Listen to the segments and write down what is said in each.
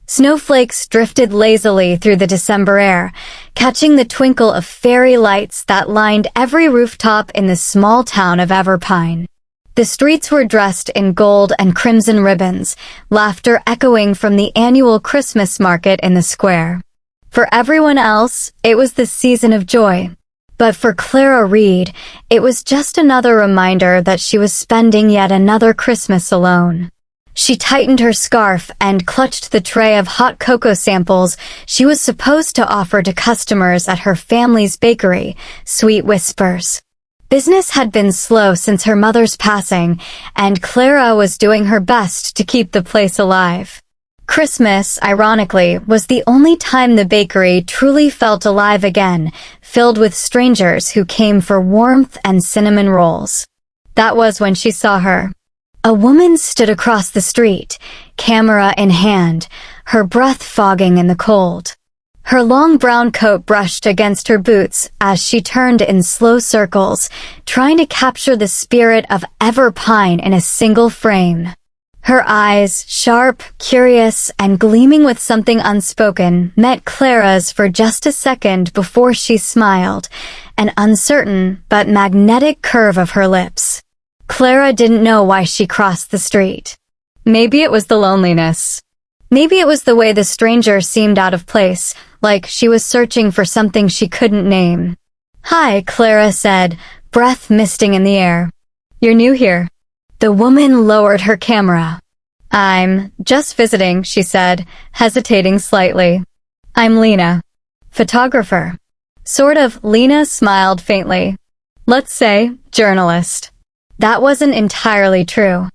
Snowflakes drifted lazily through the December air, catching the twinkle of fairy lights that lined every rooftop in the small town of Everpine. The streets were dressed in gold and crimson ribbons, laughter echoing from the annual Christmas market in the square. For everyone else, it was the season of joy. But for Clara Reed, it was just another reminder that she was spending yet another Christmas alone. She tightened her scarf and clutched the tray of hot cocoa samples she was supposed to offer to customers at her family's bakery, Sweet Whispers. Business had been slow since her mother's passing, and Clara was doing her best to keep the place alive. Christmas, ironically, was the only time the bakery truly felt alive again, filled with strangers who came for warmth and cinnamon rolls. That was when she saw her. A woman stood across the street, camera in hand, her breath fogging in the cold. Her long brown coat brushed against her boots as she turned in slow circles, trying to capture the spirit of Everpine in a single frame. Her eyes, sharp, curious, and gleaming with something unspoken, met Clara's for just a second before she smiled, an uncertain but magnetic curve of her lips. Clara didn't know why she crossed the street. Maybe it was the loneliness. Maybe it was the way the stranger seemed out of place, like she was searching for something she couldn't name. "Hi," Clara said, breath misting in the air. "You're new here." The woman lowered her camera. "I'm just visiting," she said, hesitating slightly. "I'm Lena. Photographer." Sort of, Lena smiled faintly. "Let's say, journalist." That wasn't entirely true.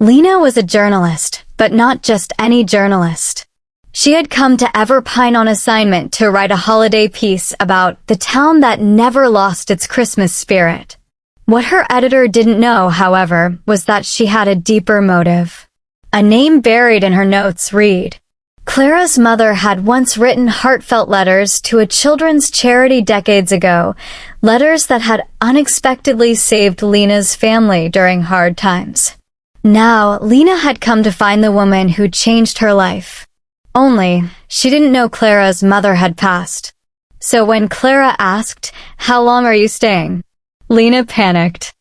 Lena was a journalist, but not just any journalist. She had come to Everpine on assignment to write a holiday piece about the town that never lost its Christmas spirit. What her editor didn't know, however, was that she had a deeper motive. A name buried in her notes read, Clara's mother had once written heartfelt letters to a children's charity decades ago, letters that had unexpectedly saved Lena's family during hard times. Now, Lena had come to find the woman who changed her life. Only, she didn't know Clara's mother had passed. So when Clara asked, "How long are you staying?" Lena panicked.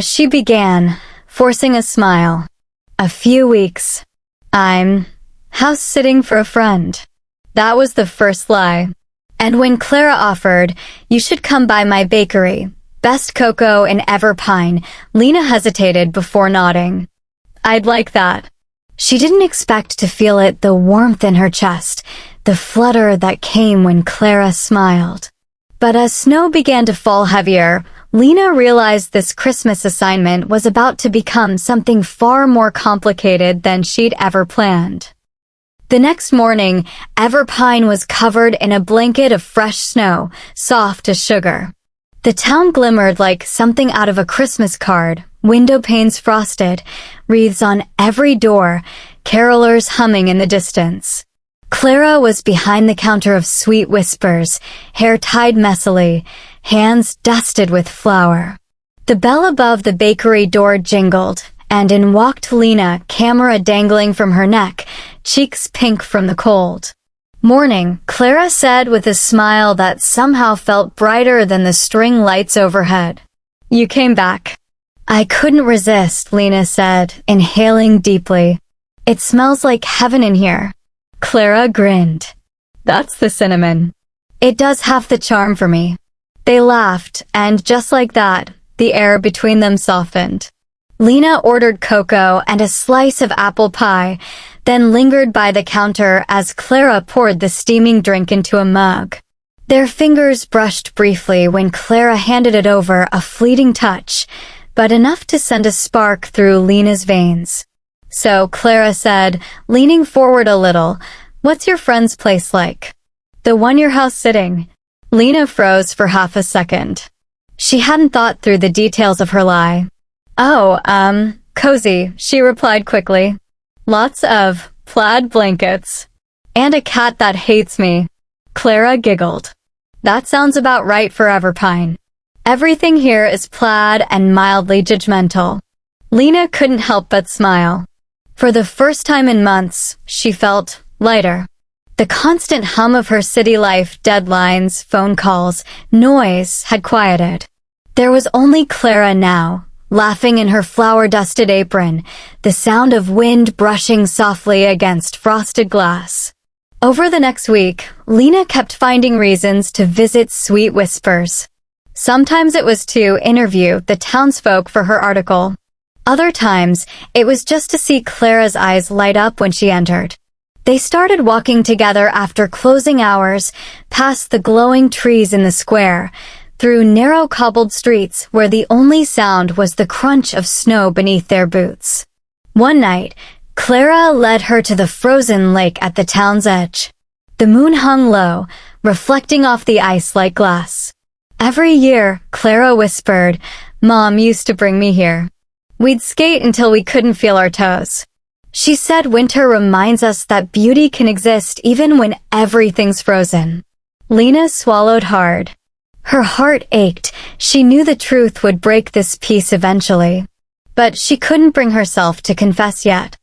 She began, forcing a smile. "A few weeks. I'm house-sitting for a friend." That was the first lie. And when Clara offered, "You should come by my bakery, best cocoa in Everpine," Lena hesitated before nodding. "I'd like that." She didn't expect to feel it, the warmth in her chest, the flutter that came when Clara smiled. But as snow began to fall heavier, Lena realized this Christmas assignment was about to become something far more complicated than she'd ever planned. The next morning, Everpine was covered in a blanket of fresh snow, soft as sugar. The town glimmered like something out of a Christmas card, window panes frosted, wreaths on every door, carolers humming in the distance. Clara was behind the counter of Sweet Whispers, hair tied messily, hands dusted with flour. The bell above the bakery door jingled, and in walked Lena, camera dangling from her neck, cheeks pink from the cold. "Morning," Clara said with a smile that somehow felt brighter than the string lights overhead. "You came back." "I couldn't resist," Lena said, inhaling deeply. "It smells like heaven in here." Clara grinned. "That's the cinnamon. It does have the charm for me." They laughed, and just like that, the air between them softened. Lena ordered cocoa and a slice of apple pie, then lingered by the counter as Clara poured the steaming drink into a mug. Their fingers brushed briefly when Clara handed it over, a fleeting touch, but enough to send a spark through Lena's veins. "So," Clara said, leaning forward a little, "what's your friend's place like?" "The one you're house-sitting." Lena froze for half a second. She hadn't thought through the details of her lie. "Oh, cozy," she replied quickly. "Lots of plaid blankets. And a cat that hates me." Clara giggled. "That sounds about right for Everpine. Everything here is plaid and mildly judgmental." Lena couldn't help but smile. For the first time in months, she felt lighter. The constant hum of her city life, deadlines, phone calls, noise had quieted. There was only Clara now, laughing in her flour-dusted apron, the sound of wind brushing softly against frosted glass. Over the next week, Lena kept finding reasons to visit Sweet Whispers. Sometimes it was to interview the townsfolk for her article. Other times, it was just to see Clara's eyes light up when she entered. They started walking together after closing hours, past the glowing trees in the square, through narrow cobbled streets where the only sound was the crunch of snow beneath their boots. One night, Clara led her to the frozen lake at the town's edge. The moon hung low, reflecting off the ice like glass. Every year, Clara whispered, "Mom used to bring me here. We'd skate until we couldn't feel our toes." She said winter reminds us that beauty can exist even when everything's frozen. Lena swallowed hard. Her heart ached. She knew the truth would break this peace eventually. But she couldn't bring herself to confess yet.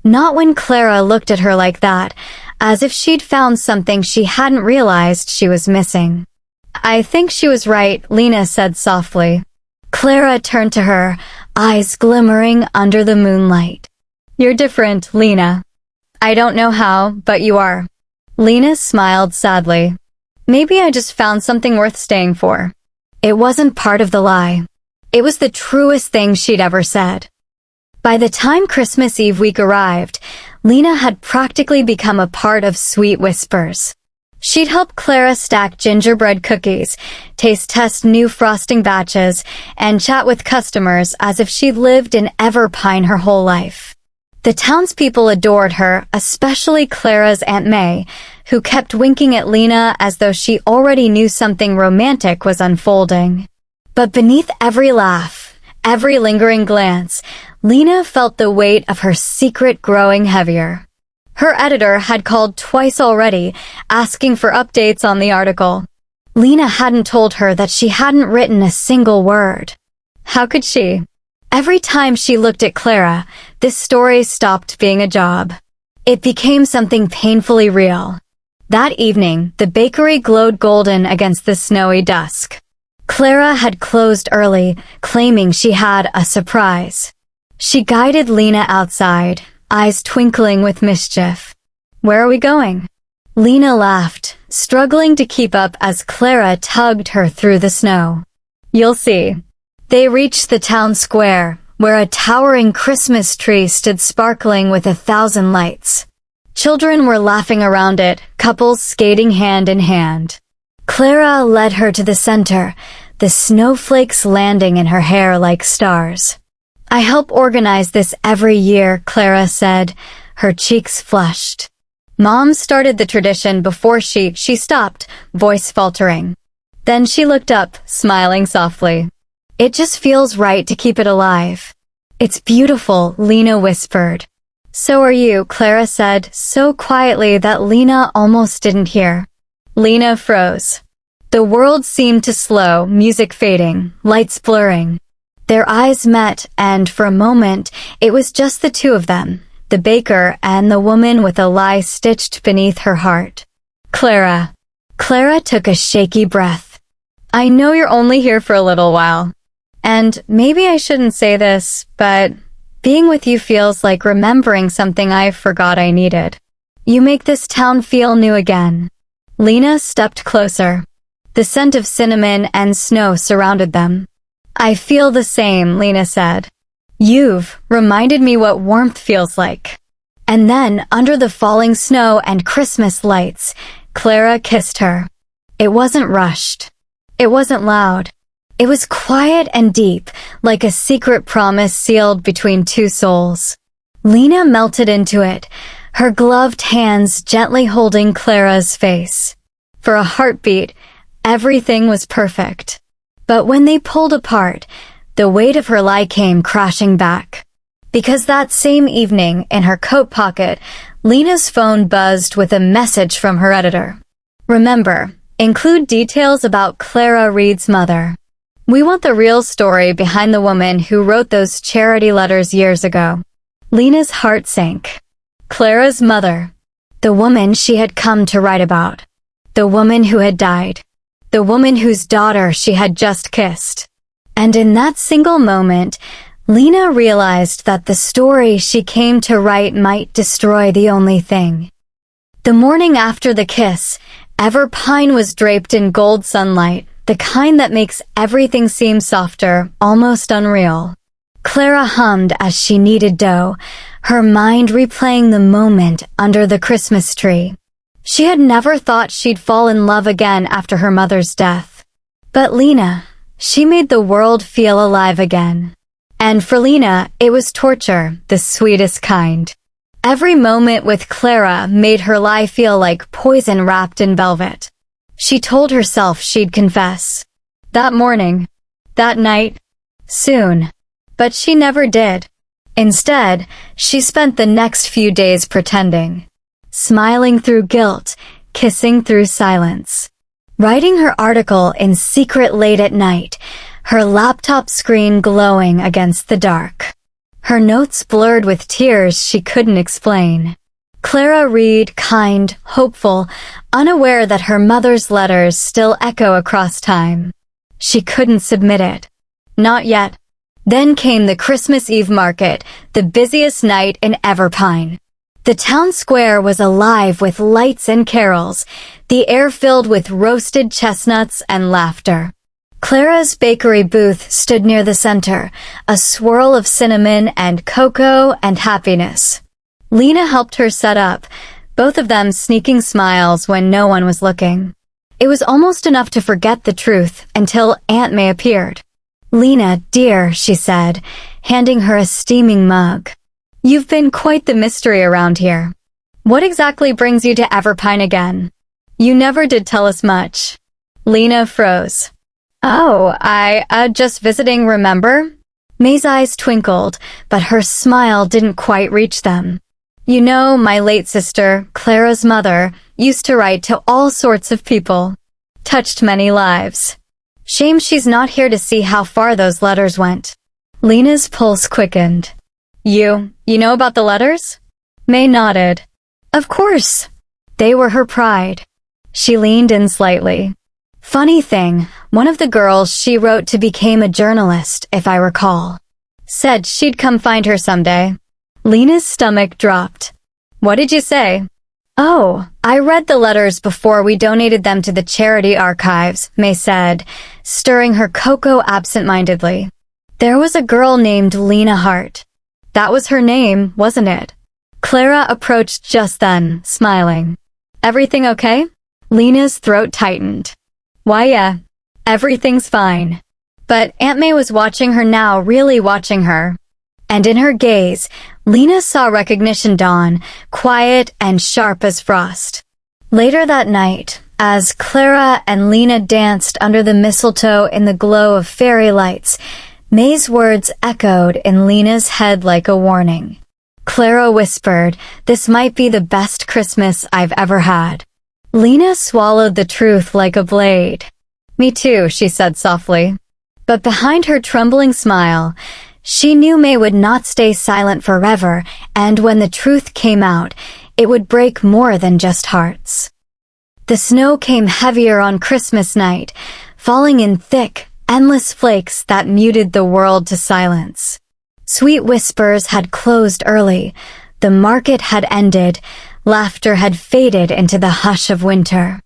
Not when Clara looked at her like that, as if she'd found something she hadn't realized she was missing. "I think she was right," Lena said softly. Clara turned to her, eyes glimmering under the moonlight. "You're different, Lena. I don't know how, but you are." Lena smiled sadly. "Maybe I just found something worth staying for." It wasn't part of the lie. It was the truest thing she'd ever said. By the time Christmas Eve week arrived, Lena had practically become a part of Sweet Whispers. She'd help Clara stack gingerbread cookies, taste test new frosting batches, and chat with customers as if she'd lived in Everpine her whole life. The townspeople adored her, especially Clara's Aunt May, who kept winking at Lena as though she already knew something romantic was unfolding. But beneath every laugh, every lingering glance, Lena felt the weight of her secret growing heavier. Her editor had called twice already, asking for updates on the article. Lena hadn't told her that she hadn't written a single word. How could she? Every time she looked at Clara, this story stopped being a job. It became something painfully real. That evening, the bakery glowed golden against the snowy dusk. Clara had closed early, claiming she had a surprise. She guided Lena outside, eyes twinkling with mischief. "Where are we going?" Lena laughed, struggling to keep up as Clara tugged her through the snow. "You'll see." They reached the town square, where a towering Christmas tree stood sparkling with 1,000 lights. Children were laughing around it, couples skating hand in hand. Clara led her to the center, the snowflakes landing in her hair like stars. "I help organize this every year," Clara said, her cheeks flushed. Mom started the tradition before she stopped, voice faltering. Then she looked up, smiling softly. "It just feels right to keep it alive." "It's beautiful," Lena whispered. "So are you," Clara said, so quietly that Lena almost didn't hear. Lena froze. The world seemed to slow, music fading, lights blurring. Their eyes met, and for a moment, it was just the two of them, the baker and the woman with a lie stitched beneath her heart. "Clara." Clara took a shaky breath. "I know you're only here for a little while. And maybe I shouldn't say this, but being with you feels like remembering something I forgot I needed. You make this town feel new again." Lena stepped closer. The scent of cinnamon and snow surrounded them. "I feel the same," Lena said. "You've reminded me what warmth feels like." And then, under the falling snow and Christmas lights, Clara kissed her. It wasn't rushed. It wasn't loud. It was quiet and deep, like a secret promise sealed between two souls. Lena melted into it, her gloved hands gently holding Clara's face. For a heartbeat, everything was perfect. But when they pulled apart, the weight of her lie came crashing back. Because that same evening, in her coat pocket, Lena's phone buzzed with a message from her editor. "Remember, include details about Clara Reed's mother. We want the real story behind the woman who wrote those charity letters years ago." Lena's heart sank. Clara's mother. The woman she had come to write about. The woman who had died. The woman whose daughter she had just kissed. And in that single moment, Lena realized that the story she came to write might destroy the only thing. The morning after the kiss, Everpine was draped in gold sunlight, the kind that makes everything seem softer, almost unreal. Clara hummed as she kneaded dough, her mind replaying the moment under the Christmas tree. She had never thought she'd fall in love again after her mother's death. But Lena, she made the world feel alive again. And for Lena, it was torture, the sweetest kind. Every moment with Clara made her lie feel like poison wrapped in velvet. She told herself she'd confess. That morning. That night. Soon. But she never did. Instead, she spent the next few days pretending. Smiling through guilt, kissing through silence. Writing her article in secret late at night, her laptop screen glowing against the dark. Her notes blurred with tears she couldn't explain. Clara Reed, kind, hopeful, unaware that her mother's letters still echo across time. She couldn't submit it. Not yet. Then came the Christmas Eve market, the busiest night in Everpine. The town square was alive with lights and carols, the air filled with roasted chestnuts and laughter. Clara's bakery booth stood near the center, a swirl of cinnamon and cocoa and happiness. Lena helped her set up, both of them sneaking smiles when no one was looking. It was almost enough to forget the truth until Aunt May appeared. "Lena, dear," she said, handing her a steaming mug. "You've been quite the mystery around here. What exactly brings you to Everpine again? You never did tell us much." Lena froze. "Oh, just visiting, remember?" May's eyes twinkled, but her smile didn't quite reach them. "You know, my late sister, Clara's mother, used to write to all sorts of people. Touched many lives. Shame she's not here to see how far those letters went." Lena's pulse quickened. You know about the letters?" May nodded. "Of course." They were her pride. She leaned in slightly. "Funny thing, one of the girls she wrote to became a journalist, if I recall. Said she'd come find her someday." Lena's stomach dropped. "What did you say?" "Oh, I read the letters before we donated them to the charity archives," May said, stirring her cocoa absent-mindedly. "There was a girl named Lena Hart. That was her name, wasn't it?" Clara approached just then, smiling. "Everything okay?" Lena's throat tightened. "Why, yeah. Everything's fine." But Aunt May was watching her now, really watching her. And in her gaze, Lena saw recognition dawn, quiet and sharp as frost. Later that night, as Clara and Lena danced under the mistletoe in the glow of fairy lights, May's words echoed in Lena's head like a warning. Clara whispered, "This might be the best Christmas I've ever had." Lena swallowed the truth like a blade. "Me too," she said softly. But behind her trembling smile, she knew May would not stay silent forever, and when the truth came out, it would break more than just hearts. The snow came heavier on Christmas night, falling in thick, endless flakes that muted the world to silence. Sweet whispers had closed early, the market had ended, laughter had faded into the hush of winter.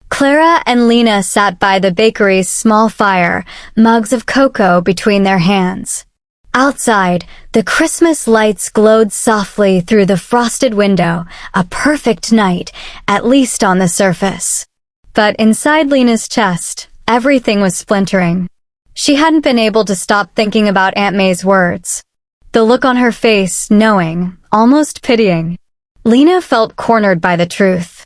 Clara and Lena sat by the bakery's small fire, mugs of cocoa between their hands. Outside, the Christmas lights glowed softly through the frosted window, a perfect night, at least on the surface. But inside Lena's chest, everything was splintering. She hadn't been able to stop thinking about Aunt May's words. The look on her face, knowing, almost pitying. Lena felt cornered by the truth.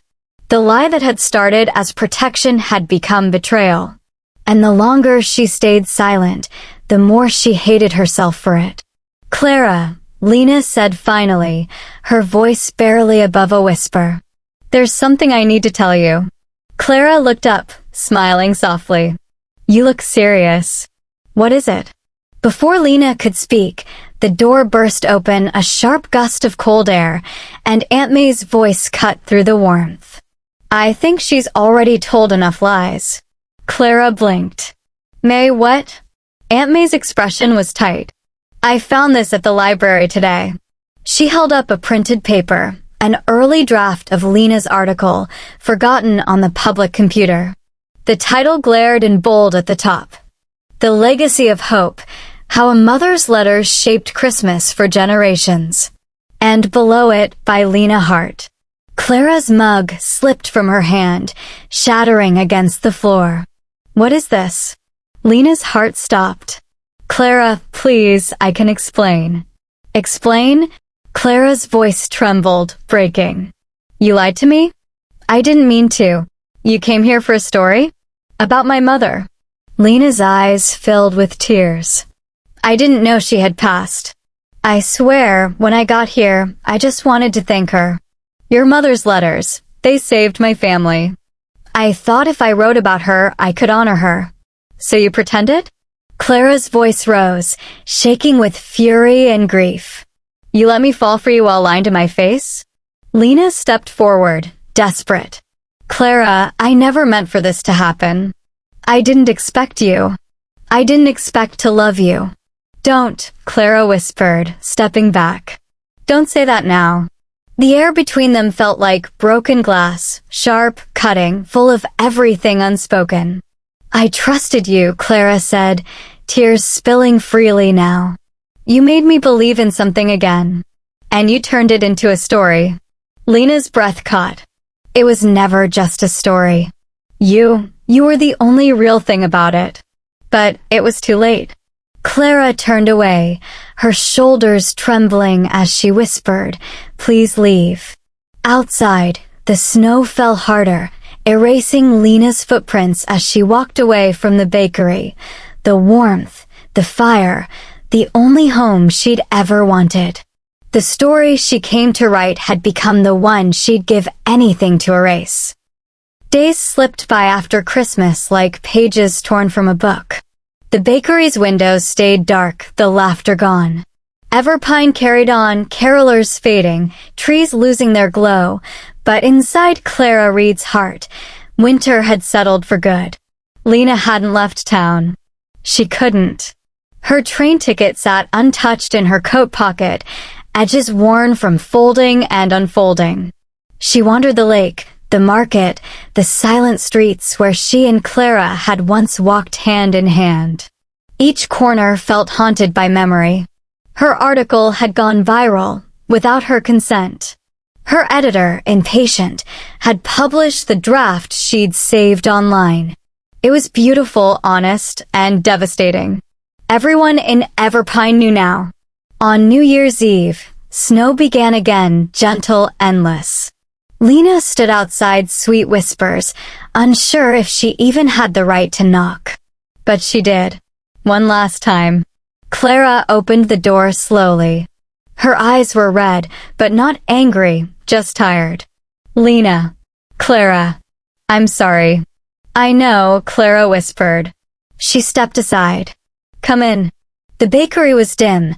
The lie that had started as protection had become betrayal. And the longer she stayed silent, the more she hated herself for it. "Clara," Lena said finally, her voice barely above a whisper. "There's something I need to tell you." Clara looked up, smiling softly. "You look serious. What is it?" Before Lena could speak, The door burst open, a sharp gust of cold air, and Aunt May's voice cut through the warmth. "I think she's already told enough lies." Clara blinked. "May, what?" Aunt May's expression was tight. "I found this at the library today." She held up a printed paper, an early draft of Lena's article, forgotten on the public computer. The title glared in bold at the top. "The Legacy of Hope, How a Mother's Letters Shaped Christmas for Generations." And below it, by Lena Hart. Clara's mug slipped from her hand, shattering against the floor. "What is this?" Lena's heart stopped. "Clara, please, I can explain." "Explain?" Clara's voice trembled, breaking. "You lied to me?" "I didn't mean to." "You came here for a story?" "About my mother." Lena's eyes filled with tears. "I didn't know she had passed. I swear, when I got here, I just wanted to thank her. Your mother's letters, they saved my family. I thought if I wrote about her, I could honor her." "So you pretended?" Clara's voice rose, shaking with fury and grief. "You let me fall for you while lying to my face?" Lena stepped forward, desperate. "Clara, I never meant for this to happen. I didn't expect you. I didn't expect to love you." "Don't," Clara whispered, stepping back. "Don't say that now." The air between them felt like broken glass, sharp, cutting, full of everything unspoken. "I trusted you," Clara said, tears spilling freely now. "You made me believe in something again. And you turned it into a story." Lena's breath caught. "It was never just a story. You were the only real thing about it." But it was too late. Clara turned away, her shoulders trembling as she whispered, "Please leave." Outside, the snow fell harder, erasing Lena's footprints as she walked away from the bakery. The warmth, the fire, the only home she'd ever wanted. The story she came to write had become the one she'd give anything to erase. Days slipped by after Christmas like pages torn from a book. The bakery's windows stayed dark, the laughter gone. Everpine carried on, carolers fading, trees losing their glow, but inside Clara Reed's heart, winter had settled for good. Lena hadn't left town. She couldn't. Her train ticket sat untouched in her coat pocket, edges worn from folding and unfolding. She wandered the lake, the market, the silent streets where she and Clara had once walked hand in hand. Each corner felt haunted by memory. Her article had gone viral, without her consent. Her editor, impatient, had published the draft she'd saved online. It was beautiful, honest, and devastating. Everyone in Everpine knew now. On New Year's Eve, snow began again, gentle, endless. Lena stood outside Sweet Whispers, unsure if she even had the right to knock. But she did. One last time. Clara opened the door slowly. Her eyes were red, but not angry, just tired. "Lena." "Clara." "I'm sorry." "I know," Clara whispered. She stepped aside. "Come in." The bakery was dim,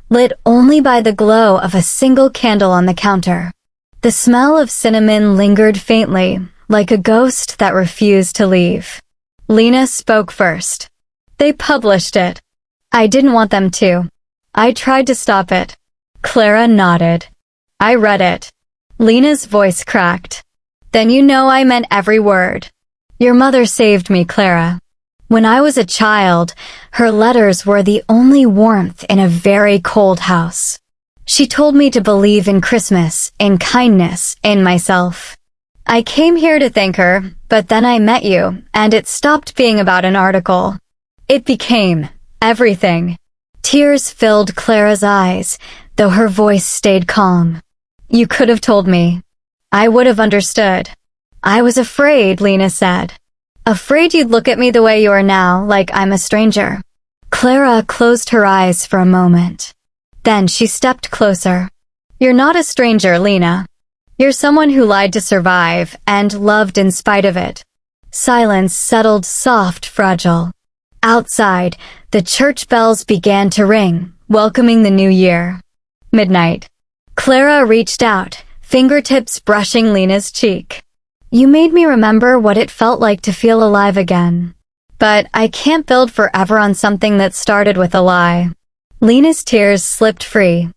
lit only by the glow of a single candle on the counter. The smell of cinnamon lingered faintly, like a ghost that refused to leave. Lena spoke first. "They published it. I didn't want them to. I tried to stop it." Clara nodded. "I read it." Lena's voice cracked. "Then you know I meant every word. Your mother saved me, Clara. When I was a child, her letters were the only warmth in a very cold house. She told me to believe in Christmas, in kindness, in myself. I came here to thank her, but then I met you, and it stopped being about an article. It became everything." Tears filled Clara's eyes, though her voice stayed calm. "You could have told me. I would have understood." "I was afraid," Lena said. "Afraid you'd look at me the way you are now, like I'm a stranger." Clara closed her eyes for a moment. Then she stepped closer. "You're not a stranger, Lena. You're someone who lied to survive and loved in spite of it." Silence settled soft, fragile. Outside, the church bells began to ring, welcoming the new year. Midnight. Clara reached out, fingertips brushing Lena's cheek. You made me remember what it felt like to feel alive again. But I can't build forever on something that started with a lie. Lena's tears slipped free.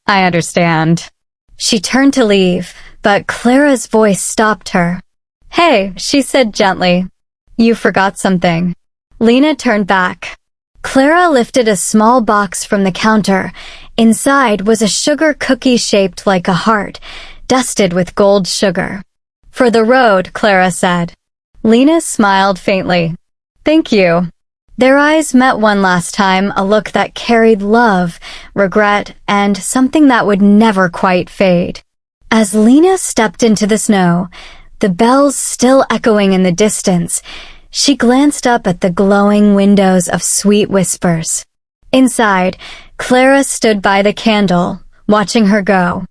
I understand. She turned to leave, but Clara's voice stopped her. Hey, she said gently. You forgot something. Lena turned back. Clara lifted a small box from the counter. Inside was a sugar cookie shaped like a heart, dusted with gold sugar. For the road, Clara said. Lena smiled faintly. Thank you. Their eyes met one last time, a look that carried love, regret, and something that would never quite fade. As Lena stepped into the snow, the bells still echoing in the distance, she glanced up at the glowing windows of Sweet Whispers. Inside, Clara stood by the candle, watching her go.